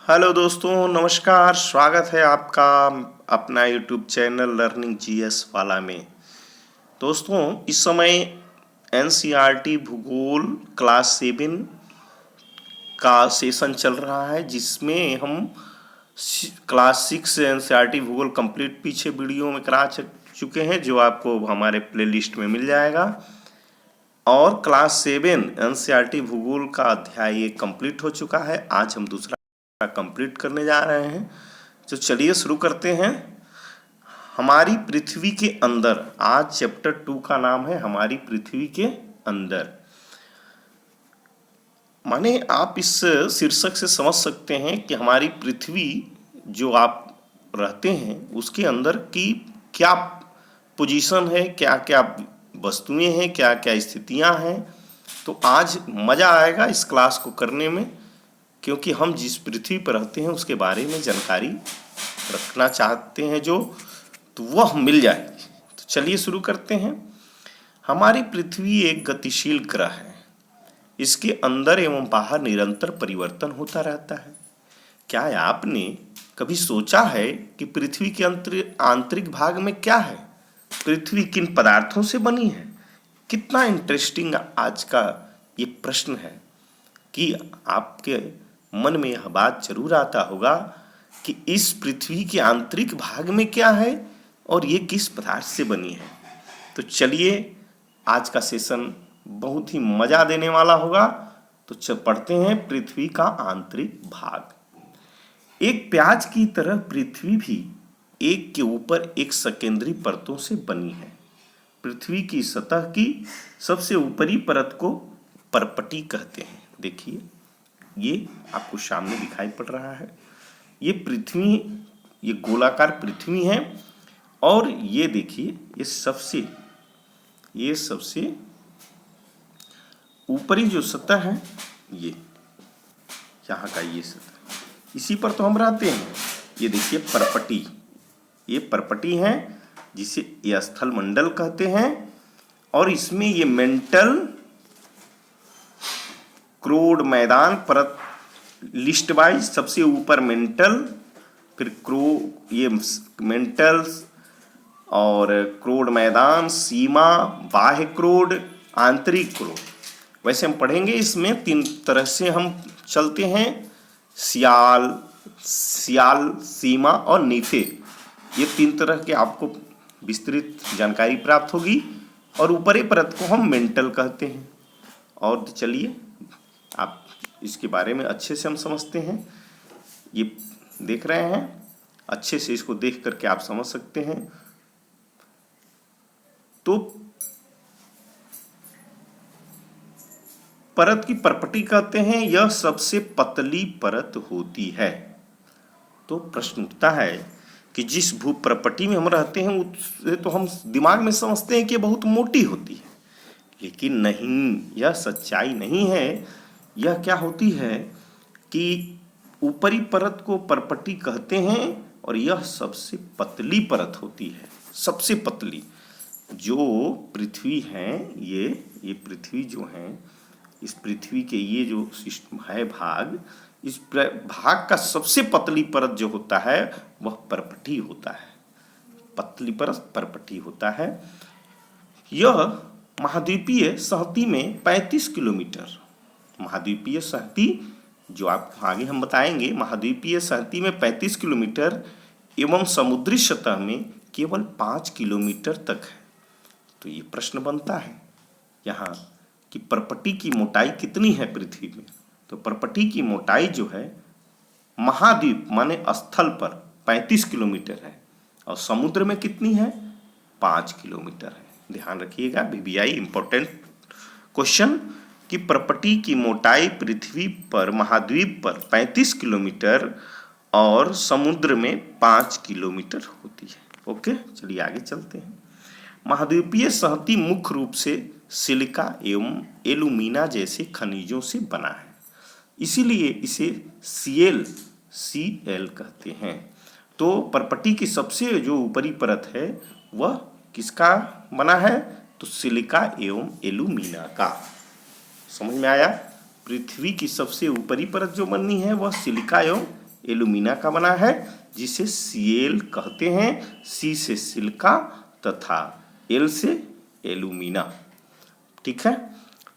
Hello दोस्तों, नमस्कार। स्वागत है आपका अपना यूट्यूब चैनल लर्निंग जीएस वाला में। दोस्तों, इस समय एनसीईआरटी भूगोल क्लास 7 का सेशन चल रहा है, जिसमें हम क्लास 6 एनसीईआरटी भूगोल कंप्लीट पीछे वीडियो में करा चुके हैं, जो आपको हमारे प्लेलिस्ट में मिल जाएगा। और क्लास 7 एनसीईआरटी भूगोल का अध्याय 1 कंप्लीट हो चुका है। आज हम दूसरा कंप्लीट करने जा रहे हैं। तो चलिए शुरू करते हैं। हमारी पृथ्वी के अंदर, आज चैप्टर 2 का नाम है हमारी पृथ्वी के अंदर। माने आप इस शीर्षक से समझ सकते हैं कि हमारी पृथ्वी जो आप रहते हैं उसके अंदर की क्या पोजीशन है, क्या क्या वस्तुएं हैं, क्या क्या स्थितियां हैं। तो आज मज़ा आएगा इस क्लास को करने में, क्योंकि हम जिस पृथ्वी पर रहते हैं उसके बारे में जानकारी रखना चाहते हैं तो वह मिल जाएगी। तो चलिए शुरू करते हैं। हमारी पृथ्वी एक गतिशील ग्रह है। इसके अंदर एवं बाहर निरंतर परिवर्तन होता रहता है। क्या आपने कभी सोचा है कि पृथ्वी के आंतरिक भाग में क्या है? पृथ्वी किन पदार्थों से बनी है? कितना इंटरेस्टिंग आज का ये प्रश्न है कि आपके मन में यह बात जरूर आता होगा कि इस पृथ्वी के आंतरिक भाग में क्या है और ये किस पदार्थ से बनी है। तो चलिए, आज का सेशन बहुत ही मजा देने वाला होगा। तो पढ़ते हैं पृथ्वी का आंतरिक भाग। एक प्याज की तरह पृथ्वी भी एक के ऊपर एक सकेंद्री परतों से बनी है। पृथ्वी की सतह की सबसे ऊपरी परत को परपटी कहते हैं। देखिए, ये आपको सामने दिखाई पड़ रहा है। ये पृथ्वी, ये गोलाकार पृथ्वी है। और ये देखिए, ये सबसे ऊपरी जो सतह है, ये यहाँ का ये सतह, इसी पर तो हम रहते हैं। ये देखिए परपटी, ये परपटी है जिसे ये स्थल मंडल कहते हैं। और इसमें ये मेंटल क्रोड मैदान परत लिस्ट वाइज सबसे ऊपर मेंटल, फिर ये मेंटल्स और क्रोड मैदान, सीमा, बाह्य क्रोड, आंतरिक क्रोड। वैसे हम पढ़ेंगे, इसमें 3 तरह से हम चलते हैं: सियाल, सीमा और नीफे। ये 3 तरह के आपको विस्तृत जानकारी प्राप्त होगी। और ऊपरी परत को हम मेंटल कहते हैं। और चलिए, आप इसके बारे में अच्छे से हम समझते हैं। ये देख रहे हैं, अच्छे से इसको देख करके आप समझ सकते हैं। तो परत की परपटी कहते हैं, यह सबसे पतली परत होती है। तो प्रश्न उठता है कि जिस भूप्रपटी में हम रहते हैं उससे तो हम दिमाग में समझते हैं कि बहुत मोटी होती है, लेकिन नहीं, यह सच्चाई नहीं है। यह क्या होती है कि ऊपरी परत को परपटी कहते हैं और यह सबसे पतली परत होती है। सबसे पतली जो पृथ्वी है, ये पृथ्वी जो है, इस पृथ्वी के ये जो सिस्टम है भाग, इस भाग का सबसे पतली परत जो होता है वह परपटी होता है। पतली परत परपटी होता है। यह महाद्वीपीय सहती में 35 किलोमीटर, महाद्वीपीय सहती जो आपको आगे हम बताएंगे, महाद्वीपीय सहती में 35 किलोमीटर एवं समुद्री सतह में केवल 5 किलोमीटर तक है। तो ये प्रश्न बनता है यहाँ कि परपटी की मोटाई कितनी है पृथ्वी में। तो परपटी की मोटाई जो है महाद्वीप माने स्थल पर 35 किलोमीटर है और समुद्र में कितनी है? 5 किलोमीटर है। ध्यान रखिएगा, VVI इंपॉर्टेंट क्वेश्चन, कि परपटी की मोटाई पृथ्वी पर, महाद्वीप पर 35 किलोमीटर और समुद्र में 5 किलोमीटर होती है। ओके, चलिए आगे चलते हैं। महाद्वीपीय सहती मुख्य रूप से सिलिका एवं एलुमिना जैसे खनिजों से बना है, इसीलिए इसे Cl कहते हैं। तो परपटी की सबसे जो ऊपरी परत है वह किसका बना है? तो सिलिका एवं एलुमिना का। समझ में आया? पृथ्वी की सबसे ऊपरी परत जो बनी है वह सिलिका एवं एल्यूमिना का बना है, जिसे Cl कहते हैं। C से सिलिका तथा L से एल्यूमिना। ठीक है,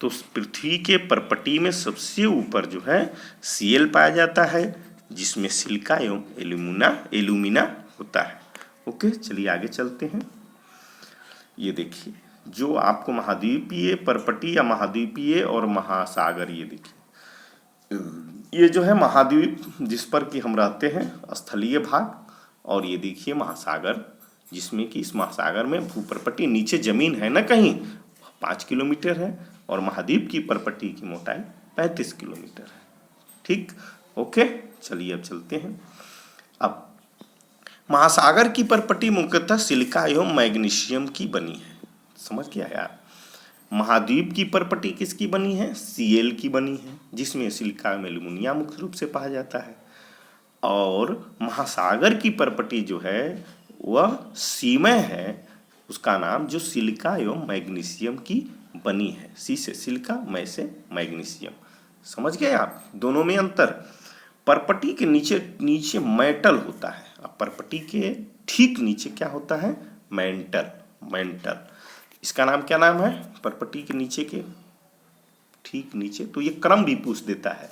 तो पृथ्वी के परपटी में सबसे ऊपर जो है Cl पाया जाता है, जिसमें सिलिका एवं एल्यूमिना होता है। ओके, चलिए आगे चलते हैं। ये देखिए, जो आपको महाद्वीपीय, परपटी या महाद्वीपीय और महासागर, ये देखिए, ये जो है महाद्वीप जिस पर कि हम रहते हैं, स्थलीय भाग, और ये देखिए महासागर, जिसमें कि इस महासागर में भूपर्पटी नीचे जमीन है ना कहीं 5 किलोमीटर है, और महाद्वीप की परपटी की मोटाई 35 किलोमीटर है। ठीक, ओके, चलिए अब चलते हैं। अब महासागर की परपटी मुख्यतः सिलिका एवं मैग्नीशियम की बनी है। समझ गया यार? महाद्वीप की परपटी किसकी बनी है? Cl की बनी है, जिसमें सिलिका एवं एल्यूमिनियम मुख्य रूप से पाया जाता है। और महासागर की परपटी जो है वह सीमय है, उसका नाम, जो सिलिका एवं मैग्नीशियम की बनी है। C से सिलिका, मै से मैग्नीशियम। समझ गए आप दोनों में अंतर? परपटी के नीचे मेटल होता है, अब परपटी के ठीक नीचे क्या होता है? मेंटल। इसका नाम क्या नाम है? परपटी के नीचे के ठीक नीचे, तो ये क्रम भी पूछ देता है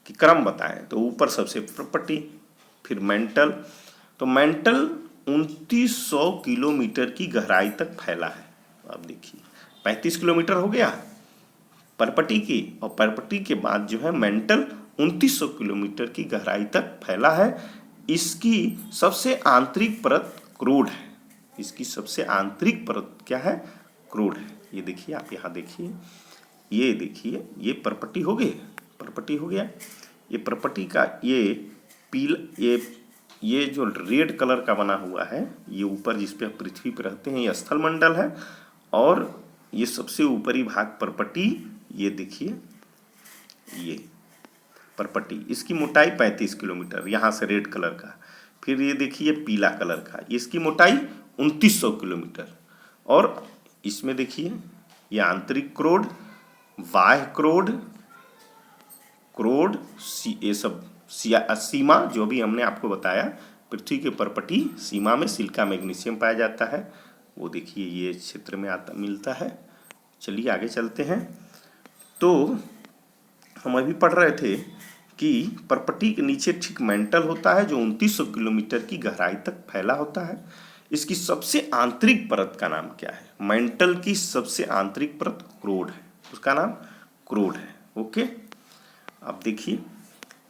कि क्रम बताएं, तो ऊपर सबसे परपटी, फिर मेंटल। तो मेंटल 2900 किलोमीटर की गहराई तक फैला है। अब देखिए 35 किलोमीटर हो गया परपटी की, और परपटी के बाद जो है मेंटल 2900 किलोमीटर की गहराई तक फैला है। इसकी सबसे आंतरिक परत क्रोड है। इसकी सबसे आंतरिक परत क्या है? क्रोड है। ये देखिए, आप यहाँ देखिए, ये देखिए, ये परपटी हो गई, परपटी हो गया। ये परपटी का ये जो रेड कलर का बना हुआ है, ये ऊपर जिस पे पृथ्वी पर रहते हैं, ये स्थल मंडल है। और ये सबसे ऊपरी भाग परपटी, ये देखिए, ये परपटी, इसकी मोटाई 35 किलोमीटर, यहाँ से रेड कलर का। फिर ये देखिए पीला कलर का, इसकी मोटाई 2900 किलोमीटर। और इसमें देखिए ये आंतरिक क्रोड, बाह्य क्रोड, ये सब सीमा, जो भी हमने आपको बताया, पृथ्वी के परपटी सीमा में सिलिका मैग्नीशियम पाया जाता है। वो देखिए ये क्षेत्र में आता मिलता है। चलिए आगे चलते हैं। तो हम अभी पढ़ रहे थे कि परपटी के नीचे ठीक मेंटल होता है, जो 2900 किलोमीटर की गहराई तक फैला होता है। इसकी सबसे आंतरिक परत का नाम क्या है? मेंटल की सबसे आंतरिक परत क्रोड है, उसका नाम क्रोड है। ओके, अब देखिए,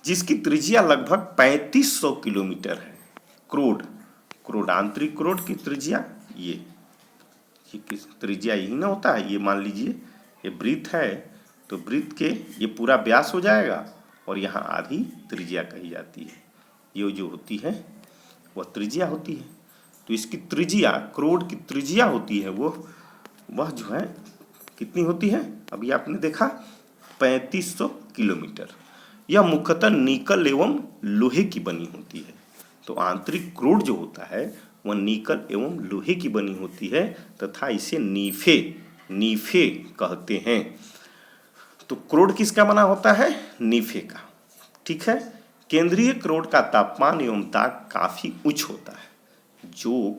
जिसकी त्रिज्या लगभग 3500 किलोमीटर है। क्रोड, आंतरिक क्रोड की त्रिज्या, ये त्रिज्या यही ना होता है। ये मान लीजिए ये वृत्त है, तो वृत्त के ये पूरा व्यास हो जाएगा, और यहाँ आधी त्रिज्या कही जाती है। ये जो होती है वह त्रिज्या होती है। तो इसकी त्रिज्या, क्रोड की त्रिज्या होती है, वह जो है कितनी होती है? अभी आपने देखा 3500 किलोमीटर। यह मुख्यतः निकल एवं लोहे की बनी होती है। तो आंतरिक क्रोड जो होता है वह निकल एवं लोहे की बनी होती है, तथा इसे नीफे कहते हैं। तो क्रोड किसका बना होता है? नीफे का। ठीक है, केंद्रीय क्रोड का तापमान एवं दाब काफी उच्च होता है। जो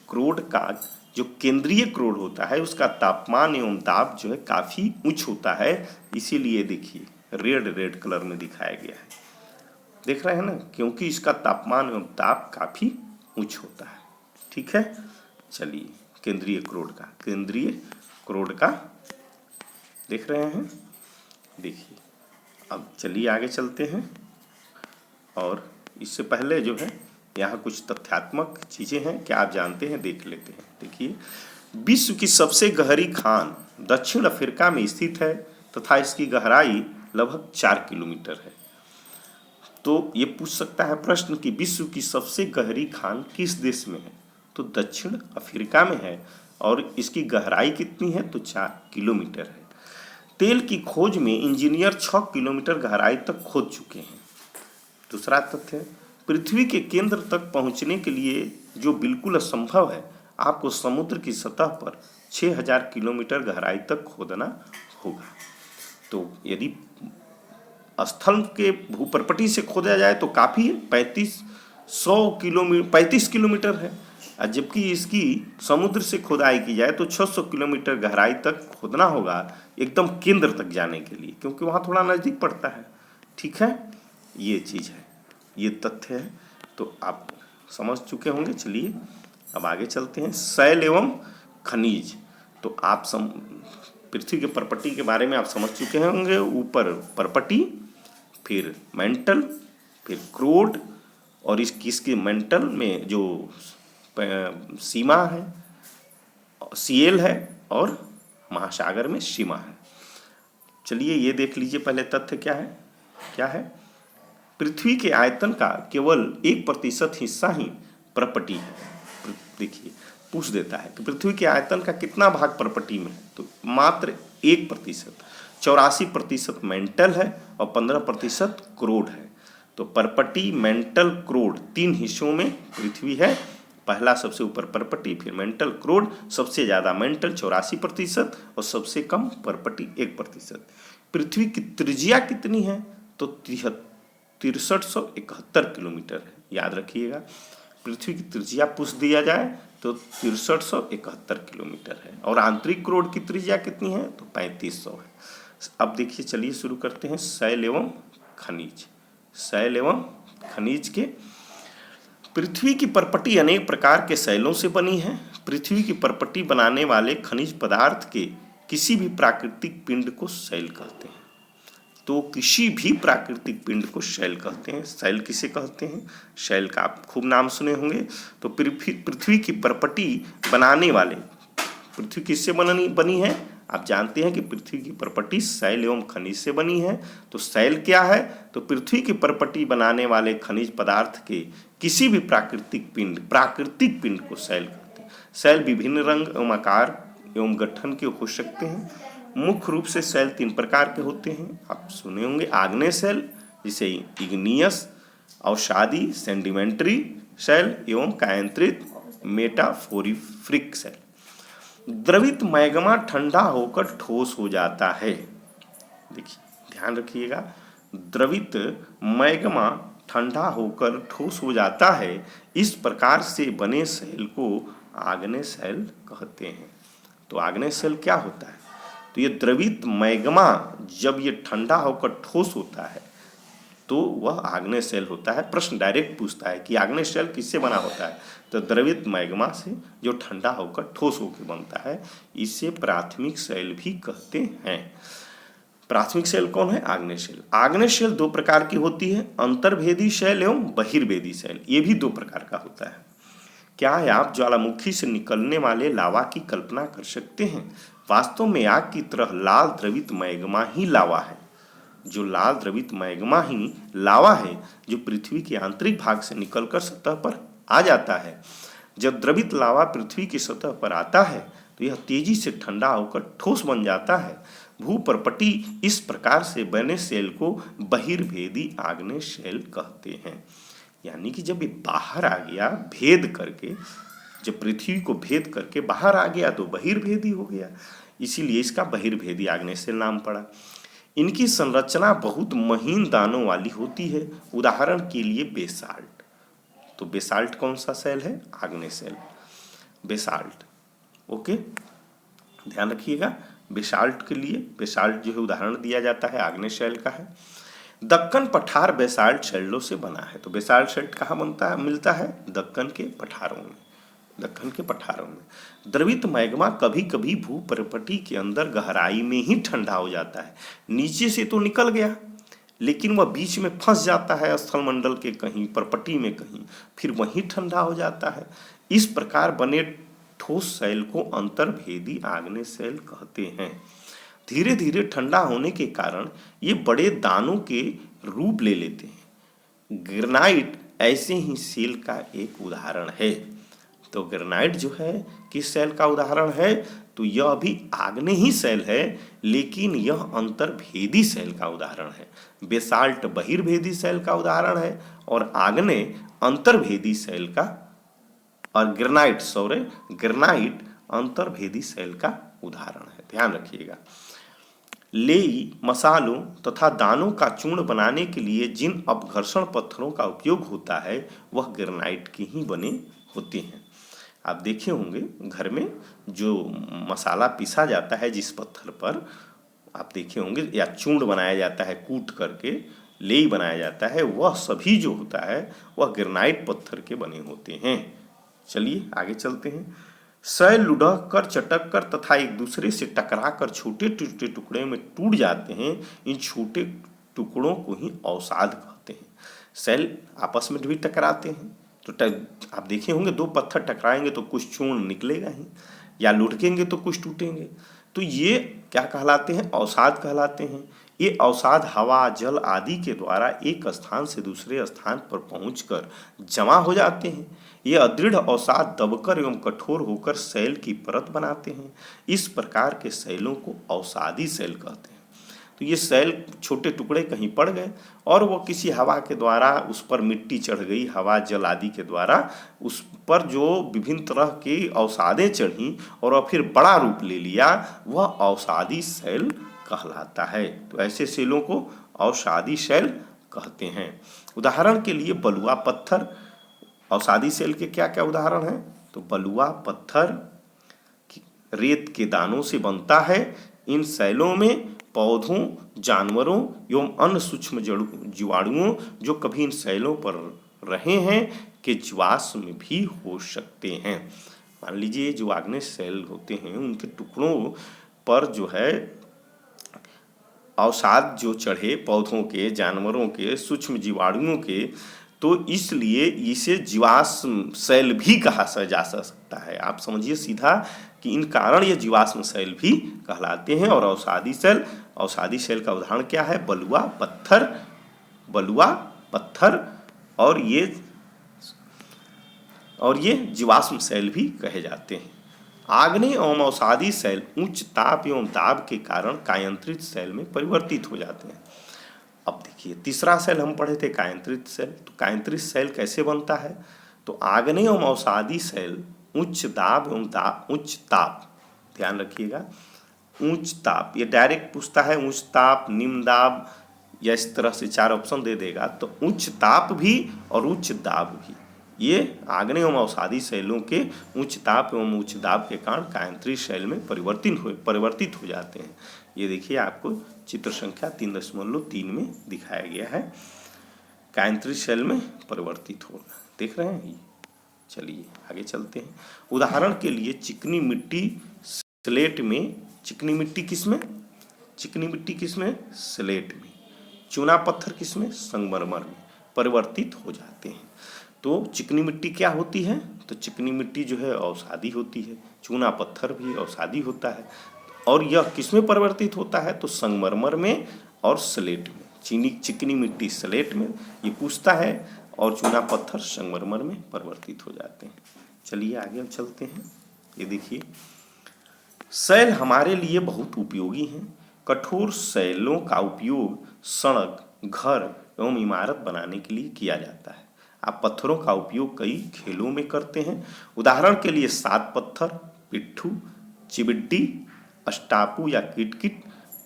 क्रोड का जो केंद्रीय क्रोड होता है, उसका तापमान एवं दाब जो है काफी उच्च होता है। इसीलिए देखिए रेड कलर में दिखाया गया है, देख रहे हैं ना, क्योंकि इसका तापमान एवं दाब काफी उच्च होता है। ठीक है, चलिए केंद्रीय क्रोड का देख रहे हैं। देखिए, अब चलिए आगे चलते हैं। और इससे पहले जो है यहाँ कुछ तथ्यात्मक चीजें हैं, क्या आप जानते हैं? देख लेते हैं। देखिए, विश्व की सबसे गहरी खान दक्षिण अफ्रीका में स्थित है, तथा इसकी गहराई लगभग 4 किलोमीटर है। तो ये पूछ सकता है प्रश्न कि विश्व की सबसे गहरी खान किस देश में है? तो दक्षिण अफ्रीका में है, और इसकी गहराई कितनी है? तो 4 किलोमीटर है। तेल की खोज में इंजीनियर 6 किलोमीटर गहराई तक खोद चुके हैं। दूसरा तथ्य, पृथ्वी के केंद्र तक पहुंचने के लिए जो बिल्कुल असंभव है, आपको समुद्र की सतह पर 6000 किलोमीटर गहराई तक खोदना होगा। तो यदि स्थल के भूपर्पटी से खोदा जाए तो काफ़ी है, 35 किलोमीटर है, और जबकि इसकी समुद्र से खुदाई की जाए तो 600 किलोमीटर गहराई तक खोदना होगा एकदम केंद्र तक जाने के लिए, क्योंकि वहाँ थोड़ा नज़दीक पड़ता है। ठीक है, ये चीज़ है, ये तथ्य है, तो आप समझ चुके होंगे। चलिए अब आगे चलते हैं। शैल एवं खनिज, तो आप पृथ्वी के परपटी के बारे में आप समझ चुके होंगे। ऊपर परपटी, फिर मेंटल, फिर क्रोड, और इसके मेंटल में जो सीमा है, सीएल है, और महासागर में सीमा है। चलिए ये देख लीजिए पहले तथ्य क्या है। पृथ्वी के आयतन का केवल 1% हिस्सा ही परपटी है। देखिए पूछ देता है कि पृथ्वी के आयतन का कितना भाग परपटी में है, तो मात्र 1%, 84% मेंटल है और 15% क्रोड है। तो परपटी, मेंटल, क्रोड 3 हिस्सों में पृथ्वी है। पहला सबसे ऊपर परपटी, फिर मेंटल, क्रोड, सबसे ज़्यादा मेंटल 84% और सबसे कम परपटी 1%। पृथ्वी की त्रिज्या कितनी है, तो 6371 किलोमीटर है। याद रखिएगा, पृथ्वी की त्रिज्या पूछ दिया जाए तो 6371 किलोमीटर है, और आंतरिक क्रोड की त्रिज्या कितनी है, तो 3500 है। अब देखिए, चलिए शुरू करते हैं शैल एवं खनिज। शैल एवं खनिज के, पृथ्वी की परपटी अनेक प्रकार के शैलों से बनी है। पृथ्वी की परपटी बनाने वाले खनिज पदार्थ के किसी भी प्राकृतिक पिंड को शैल कहते हैं। तो किसी भी प्राकृतिक पिंड को शैल कहते हैं। शैल किसे कहते हैं, शैल का आप खूब नाम सुने होंगे। तो पृथ्वी की परपटी बनाने वाले, पृथ्वी किससे बनी है, आप जानते हैं कि पृथ्वी की परपटी शैल एवं खनिज से बनी है। तो शैल क्या है, तो पृथ्वी की परपटी बनाने वाले खनिज पदार्थ के किसी भी प्राकृतिक पिंड को शैल कहते हैं। शैल विभिन्न रंग एवं आकार एवं गठन के हो सकते हैं। मुख्य रूप से शैल 3 प्रकार के होते हैं, आप सुने होंगे। आग्नेय शैल, जिसे इग्नियस, अवसादी सेडिमेंट्री शैल, एवं कायांतरित मेटाफोरिफ्रिक शैल। द्रवित मैग्मा ठंडा होकर ठोस हो जाता है। देखिए ध्यान रखिएगा, द्रवित मैग्मा ठंडा होकर ठोस हो जाता है। इस प्रकार से बने शैल को आग्नेय शैल कहते हैं। तो आग्नेय शैल क्या होता है, तो ये द्रवित मैग्मा जब ये ठंडा होकर ठोस होता है तो वह आग्नेय शैल होता है। प्रश्न डायरेक्ट पूछता है कि आग्नेय शैल किससे बना होता है, तो द्रवित मैग्मा से जो ठंडा होकर ठोस होकर बनता है, इसे प्राथमिक शैल भी कहते हैं। प्राथमिक शैल कौन है, आग्नेय शैल। आग्नेय शैल 2 प्रकार की होती है, अंतर्भेदी शैल एवं बहिर्भेदी शैल। ये भी 2 प्रकार का होता है। क्या है, आप ज्वालामुखी से निकलने वाले लावा की कल्पना कर सकते हैं। वास्तव में आग की तरह लाल द्रवित मैग्मा ही लावा है। जो लाल द्रवित मैग्मा ही लावा है, जो पृथ्वी के आंतरिक भाग से निकलकर सतह पर आ जाता है। जब द्रवित लावा पृथ्वी की सतह पर आता है तो यह तेजी से ठंडा होकर ठोस बन जाता है। भूपर्पटी इस प्रकार से बने शैल को बहिर्भेदी आग्नेय शैल कहते हैं। यानी कि जब ये बाहर आ गया भेद करके, जब पृथ्वी को भेद करके बाहर आ गया तो बहिर्भेदी हो गया, इसीलिए इसका बहिर्भेदी आग्नेय शैल नाम पड़ा। इनकी संरचना बहुत महीन दानों वाली होती है। उदाहरण के लिए बेसाल्ट। तो बेसाल्ट कौन सा शैल है, आग्नेय शैल, बेसाल्ट। ओके, ध्यान रखिएगा, बेसाल्ट के लिए बेसाल्ट जो है उदाहरण दिया जाता है, आग्नेय शैल का है। दक्कन पठार बेसाल्ट शैलों से बना है। तो बेसाल्ट शैल कहाँ मिलता है, दक्कन के पठारों में। दक्कन के पठारों में द्रवित मैग्मा कभी कभी भूपर्पटी के अंदर गहराई में ही ठंडा हो जाता है। नीचे से तो निकल गया, लेकिन वह बीच में फंस जाता है स्थलमंडल के कहीं, परपटी में कहीं, फिर वहीं ठंडा हो जाता है। इस प्रकार बने ठोस शैल को अंतर्भेदी आग्नेय शैल कहते हैं। धीरे धीरे ठंडा होने के कारण ये बड़े दानों के रूप ले लेते हैं। ग्रेनाइट ऐसे ही शैल का एक उदाहरण है। तो ग्रेनाइट जो है किस शैल का उदाहरण है, तो यह भी आग्नेय ही शैल है, लेकिन यह अंतर्भेदी शैल का उदाहरण है। बेसाल्ट बहिर्भेदी शैल का उदाहरण है और आग्नेय अंतर्भेदी शैल का, और ग्रेनाइट अंतर्भेदी शैल का उदाहरण है। ध्यान रखिएगा। लेई मसालों तथा दानों का चूर्ण बनाने के लिए जिन अपघर्षण पत्थरों का उपयोग होता है वह ग्रेनाइट के ही बने होते हैं। आप देखे होंगे घर में जो मसाला पीसा जाता है जिस पत्थर पर, आप देखे होंगे, या चूर्ण बनाया जाता है कूट करके, लेई बनाया जाता है, वह सभी जो होता है वह ग्रेनाइट पत्थर के बने होते हैं। चलिए आगे चलते हैं। शैल लुढ़क कर, चटक कर तथा एक दूसरे से टकरा कर छोटे छोटे टुकड़े में टूट जाते हैं। इन छोटे टुकड़ों को ही अवसाद कहते हैं। शैल आपस में भी टकराते हैं तो आप देखे होंगे दो पत्थर टकराएंगे तो कुछ चूर्ण निकलेगा ही, या लुढ़केंगे तो कुछ टूटेंगे। तो ये क्या कहलाते हैं? अवसाद कहलाते हैं। ये अवसाद हवा, जल आदि के द्वारा एक स्थान से दूसरे स्थान पर पहुंचकर जमा हो जाते हैं। ये अदृढ़ अवसाद दबकर एवं कठोर होकर शैल की परत बनाते हैं। इस प्रकार के शैलों को अवसादी शैल कहते हैं। तो ये शैल छोटे टुकड़े कहीं पड़ गए और वो किसी हवा के द्वारा उस पर मिट्टी चढ़ गई, हवा जल आदि के द्वारा उस पर जो विभिन्न तरह की अवसादें चढ़ी और वह फिर बड़ा रूप ले लिया, वह अवसादी शैल कहलाता है। तो ऐसे शैलों को अवसादी शैल कहते हैं। उदाहरण के लिए बलुआ पत्थर अवसादी शैल के क्या क्या उदाहरण हैं? तो बलुआ पत्थर रेत के दानों से बनता है। इन शैलों में पौधों, जानवरों एवं अन्य सूक्ष्म जीवाणुओं जो कभी इन शैलों पर रहे हैं के जीवाश्म भी हो सकते हैं। मान लीजिए जो आग्नेय शैल होते हैं उनके टुकड़ों पर जो है अवसाद जो चढ़े पौधों के, जानवरों के, सूक्ष्म जीवाणुओं के, तो इसलिए इसे जीवाश्म शैल भी कहा जा सकता है। आप समझिए सीधा कि इन कारण ये जीवाश्म शैल भी कहलाते हैं। और अवसादी शैल का उदाहरण क्या है? बलुआ पत्थर और ये जीवाश्म शैल भी कहे जाते हैं। आग्नेय एवं अवसादी शैल उच्च ताप एवं दाब के कारण कायांतरित शैल में परिवर्तित हो जाते हैं। अब देखिए तीसरा शैल हम पढ़े थे कायांतरित शैल। तो कायांतरित शैल कैसे बनता है? तो आग्नेय एवं अवसादी शैल उच्च दाब एवं उच्च ताप, ध्यान रखिएगा, उच्च ताप, ये डायरेक्ट पूछता है उच्च ताप, निम्न दाब, या इस तरह से 4 ऑप्शन दे देगा। तो उच्च ताप भी और उच्च दाब भी, ये आग्नेय एवं अवसादी शैलों के उच्च ताप एवं उच्च दाब के कारण कायांतरित शैल में परिवर्तित हो जाते हैं। ये देखिए आपको चित्र संख्या 3.3 में दिखाया गया है, कायांतरित शैल में परिवर्तित होना, देख रहे हैं। चलिए आगे चलते हैं। उदाहरण के लिए चिकनी मिट्टी स्लेट में, चिकनी मिट्टी किसमें? स्लेट में। चूना पत्थर किसमें? संगमरमर में परिवर्तित हो जाते हैं। तो चिकनी मिट्टी क्या होती है? तो चिकनी मिट्टी जो है अवसादी होती है, चूना पत्थर भी अवसादी होता है। और यह किसमें परिवर्तित होता है? तो संगमरमर में और स्लेट में। चिकनी मिट्टी स्लेट में ये पूछता है और चूना पत्थर संगमरमर में परिवर्तित हो जाते हैं। चलिए आगे हम चलते हैं। ये देखिए शैल हमारे लिए बहुत उपयोगी हैं। कठोर शैलों का उपयोग सड़क, घर एवं इमारत बनाने के लिए किया जाता है। आप पत्थरों का उपयोग कई खेलों में करते हैं। उदाहरण के लिए 7 पत्थर, पिट्ठू, चिबिड्डी, अष्टापू या किटकिट,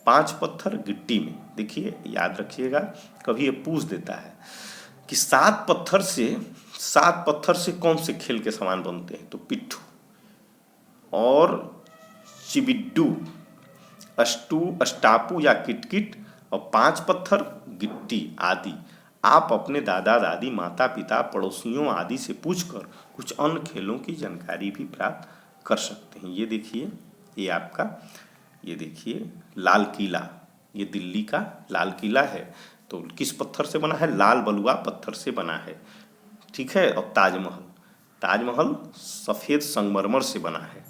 5 पत्थर गिट्टी में। देखिए याद रखिएगा, कभी ये पूछ देता है कि 7 पत्थर से कौन से खेल के सामान बनते हैं? तो पिट्ठू और चिबिड्डू, अष्टापू या किटकिट, और 5 पत्थर गिट्टी आदि। आप अपने दादा दादी, माता पिता, पड़ोसियों आदि से पूछकर कुछ अन्य खेलों की जानकारी भी प्राप्त कर सकते हैं। ये देखिए ये आपका, ये देखिए लाल किला, ये दिल्ली का लाल किला है। तो किस पत्थर से बना है? लाल बलुआ पत्थर से बना है, ठीक है। और ताजमहल सफ़ेद संगमरमर से बना है।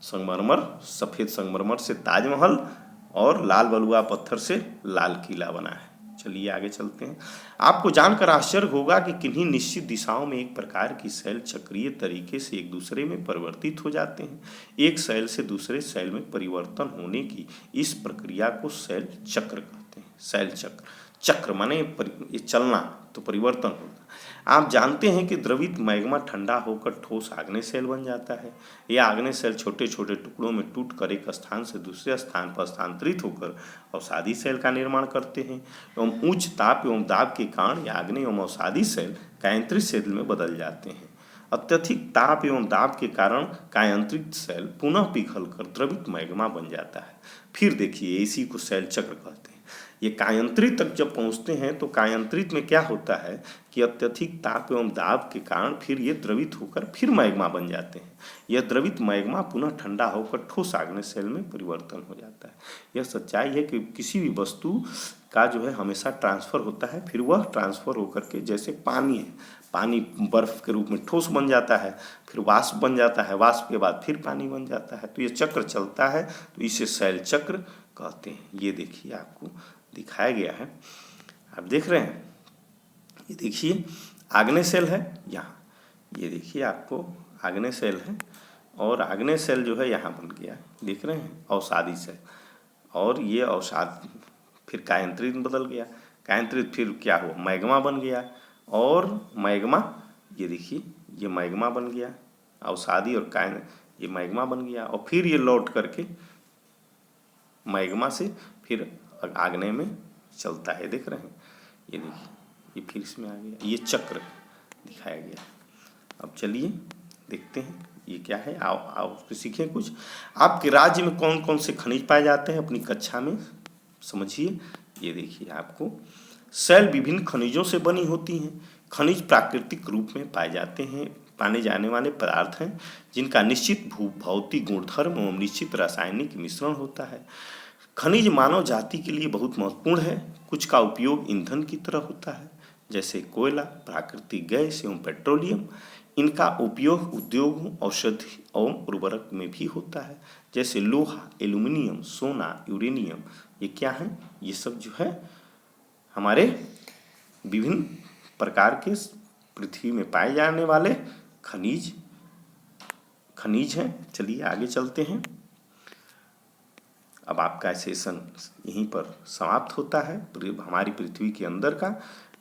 सफ़ेद संगमरमर से ताजमहल और लाल बलुआ पत्थर से लाल किला बना है। चलिए आगे चलते हैं। आपको जानकर आश्चर्य होगा कि किन्हीं निश्चित दिशाओं में एक प्रकार की शैल चक्रीय तरीके से एक दूसरे में परिवर्तित हो जाते हैं। एक शैल से दूसरे शैल में परिवर्तन होने की इस प्रक्रिया को शैल चक्र कहते हैं। शैल चक्र, चक्र माने ये चलना, तो परिवर्तन होता। आप जानते हैं कि द्रवित मैग्मा ठंडा होकर ठोस आग्नेय सेल बन जाता है। यह आग्नेय सेल छोटे छोटे टुकड़ों में टूटकर एक स्थान से दूसरे स्थान पर स्थानांतरित होकर अवसादी सेल का निर्माण करते हैं एवं उच्च ताप एवं दाब के कारण यह आग्नेय एवं अवसादी सेल कायांतरित सेल में बदल जाते हैं। अत्यधिक ताप एवं दाब के कारण कायांतरित सेल पुनः पिघलकर द्रवित मैग्मा बन जाता है। फिर देखिए इसी को सेल चक्र कहते हैं। ये कायांतरित तक जब पहुंचते हैं तो कायांतरित में क्या होता है कि अत्यधिक ताप एवं दाब के कारण फिर ये द्रवित होकर फिर मैग्मा बन जाते हैं। यह द्रवित मैग्मा पुनः ठंडा होकर ठोस आग्नेय सेल में परिवर्तन हो जाता है। यह सच्चाई है कि किसी भी वस्तु का जो है हमेशा ट्रांसफर होता है, फिर वह ट्रांसफर होकर के, जैसे पानी है, पानी बर्फ के रूप में ठोस बन जाता है, फिर वाष्प बन जाता है, वाष्प के बाद फिर पानी बन जाता है। तो ये चक्र चलता है, तो इसे शैल चक्र कहते हैं। ये देखिए आपको दिखाया गया है, आप देख रहे हैं। ये देखिए आग्नेय सेल है यहाँ, ये देखिए आपको आग्नेय सेल है और आग्नेय सेल जो है यहाँ बन गया, देख रहे हैं, अवसादी सेल। और ये अवसाद फिर कायांतरित में बदल गया, कायांतरित फिर क्या हुआ, मैग्मा बन गया। और मैग्मा, ये देखिए ये मैग्मा बन गया, अवसादी और ये मैग्मा बन गया। और फिर ये लौट करके मैग्मा से फिर आग्नेय में चलता है, देख रहे हैं। ये देखिए ये फिर इसमें आ गया, ये चक्र दिखाया गया। अब चलिए देखते हैं ये क्या है, आओ सीखें कुछ। आपके राज्य में कौन कौन से खनिज पाए जाते हैं अपनी कक्षा में समझिए। ये देखिए आपको सेल विभिन्न खनिजों से बनी होती हैं। खनिज प्राकृतिक रूप में पाए जाते हैं, पाने जाने वाले पदार्थ हैं जिनका निश्चित भौतिक गुणधर्म एवं निश्चित रासायनिक मिश्रण होता है। खनिज मानव जाति के लिए बहुत महत्वपूर्ण है। कुछ का उपयोग ईंधन की तरह होता है, जैसे कोयला, प्राकृतिक गैस एवं पेट्रोलियम। इनका उपयोग उद्योग, औषधि एवं उर्वरक में भी होता है, जैसे लोहा, एल्यूमिनियम, सोना, यूरेनियम। ये क्या है, ये सब जो है हमारे विभिन्न प्रकार के पृथ्वी में पाए जाने वाले खनिज हैं। चलिए आगे चलते हैं। अब आपका सेशन यहीं पर समाप्त होता है, हमारी पृथ्वी के अंदर का।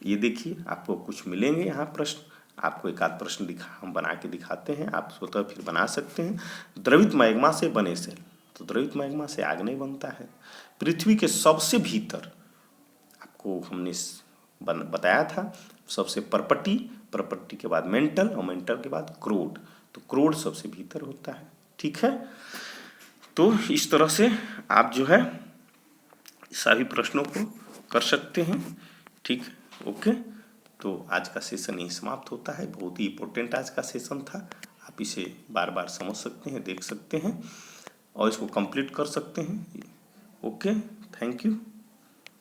ये देखिए आपको कुछ मिलेंगे यहाँ प्रश्न, आपको एक आध प्रश्न हम बना के दिखाते हैं, आप स्वतः फिर बना सकते हैं। द्रवित मैग्मा से बने सेल, तो द्रवित मैग्मा से आग्नेय बनता है। पृथ्वी के सबसे भीतर आपको हमने बताया था, सबसे परपटी, परपटी के बाद मेंटल और मेंटल के बाद क्रोड, तो क्रोड सबसे भीतर होता है। ठीक है, तो इस तरह से आप जो है सभी प्रश्नों को कर सकते हैं। ठीक, ओके। तो आज का सेशन यही समाप्त होता है। बहुत ही इम्पोर्टेंट आज का सेशन था, आप इसे बार बार समझ सकते हैं, देख सकते हैं और इसको कंप्लीट कर सकते हैं। Okay, thank you.